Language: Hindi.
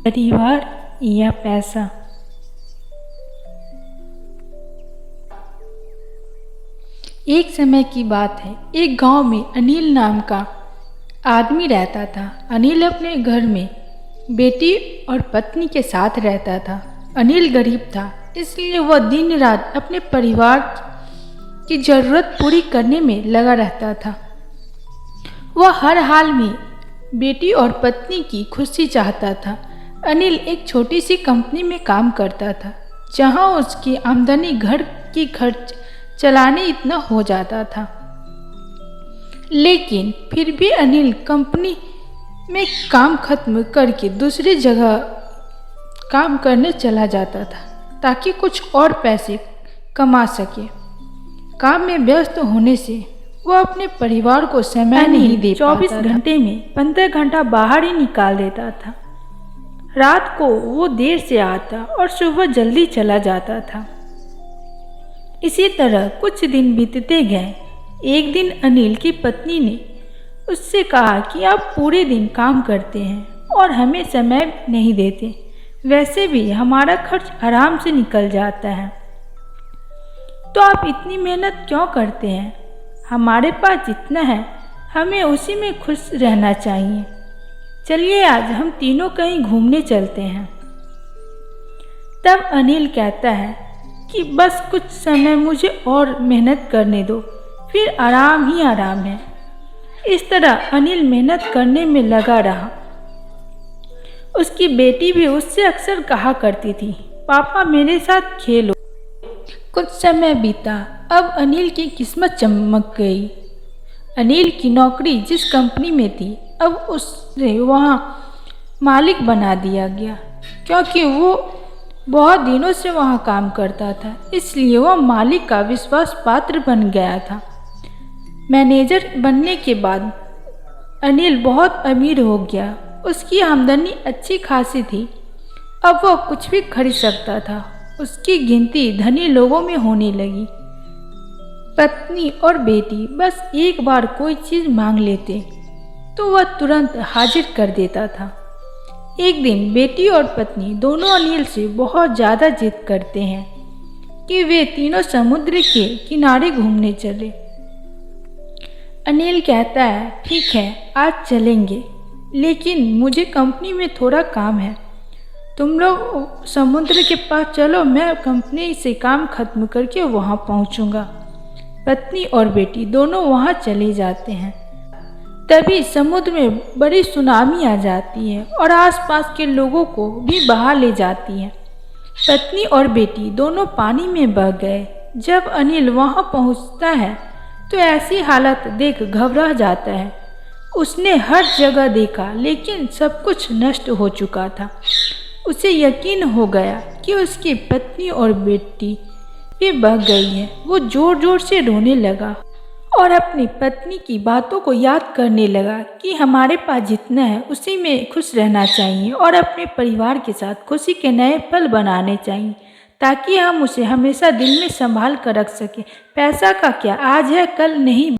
परिवार या पैसा। एक समय की बात है, एक गांव में अनिल नाम का आदमी रहता था। अनिल अपने घर में बेटी और पत्नी के साथ रहता था। अनिल गरीब था, इसलिए वह दिन रात अपने परिवार की ज़रूरत पूरी करने में लगा रहता था। वह हर हाल में बेटी और पत्नी की खुशी चाहता था। अनिल एक छोटी सी कंपनी में काम करता था, जहां उसकी आमदनी घर की खर्च चलाने इतना हो जाता था। लेकिन फिर भी अनिल कंपनी में काम खत्म करके दूसरी जगह काम करने चला जाता था, ताकि कुछ और पैसे कमा सके। काम में व्यस्त होने से वह अपने परिवार को समय नहीं दे पाता। 24 घंटे में 15 घंटा बाहर ही निकाल देता था। रात को वो देर से आता और सुबह जल्दी चला जाता था। इसी तरह कुछ दिन बीतते गए। एक दिन अनिल की पत्नी ने उससे कहा कि आप पूरे दिन काम करते हैं और हमें समय नहीं देते। वैसे भी हमारा खर्च आराम से निकल जाता है, तो आप इतनी मेहनत क्यों करते हैं? हमारे पास जितना है हमें उसी में खुश रहना चाहिए। चलिए आज हम तीनों कहीं घूमने चलते हैं। तब अनिल कहता है कि बस कुछ समय मुझे और मेहनत करने दो, फिर आराम ही आराम है। इस तरह अनिल मेहनत करने में लगा रहा। उसकी बेटी भी उससे अक्सर कहा करती थी, पापा मेरे साथ खेलो। कुछ समय बीता। अब अनिल की किस्मत चमक गई। अनिल की नौकरी जिस कंपनी में थी, अब उसे वहाँ मालिक बना दिया गया। क्योंकि वो बहुत दिनों से वहाँ काम करता था, इसलिए वह मालिक का विश्वास पात्र बन गया था। मैनेजर बनने के बाद अनिल बहुत अमीर हो गया। उसकी आमदनी अच्छी खासी थी। अब वह कुछ भी खरीद सकता था। उसकी गिनती धनी लोगों में होने लगी। पत्नी और बेटी बस एक बार कोई चीज़ मांग लेते तो वह तुरंत हाजिर कर देता था। एक दिन बेटी और पत्नी दोनों अनिल से बहुत ज़्यादा जिद करते हैं कि वे तीनों समुद्र के किनारे घूमने चले। अनिल कहता है, ठीक है आज चलेंगे, लेकिन मुझे कंपनी में थोड़ा काम है। तुम लोग समुद्र के पास चलो, मैं कंपनी से काम खत्म करके वहाँ पहुँचूँगा। पत्नी और बेटी दोनों वहाँ चले जाते हैं। तभी समुद्र में बड़ी सुनामी आ जाती है और आसपास के लोगों को भी बहा ले जाती है। पत्नी और बेटी दोनों पानी में बह गए। जब अनिल वहाँ पहुँचता है तो ऐसी हालत देख घबरा जाता है। उसने हर जगह देखा, लेकिन सब कुछ नष्ट हो चुका था। उसे यकीन हो गया कि उसकी पत्नी और बेटी भी बह गई है। वो जोर जोर से रोने लगा और अपनी पत्नी की बातों को याद करने लगा कि हमारे पास जितना है उसी में खुश रहना चाहिए और अपने परिवार के साथ खुशी के नए पल बनाने चाहिए, ताकि हम उसे हमेशा दिल में संभाल कर रख सकें। पैसा का क्या, आज है कल नहीं।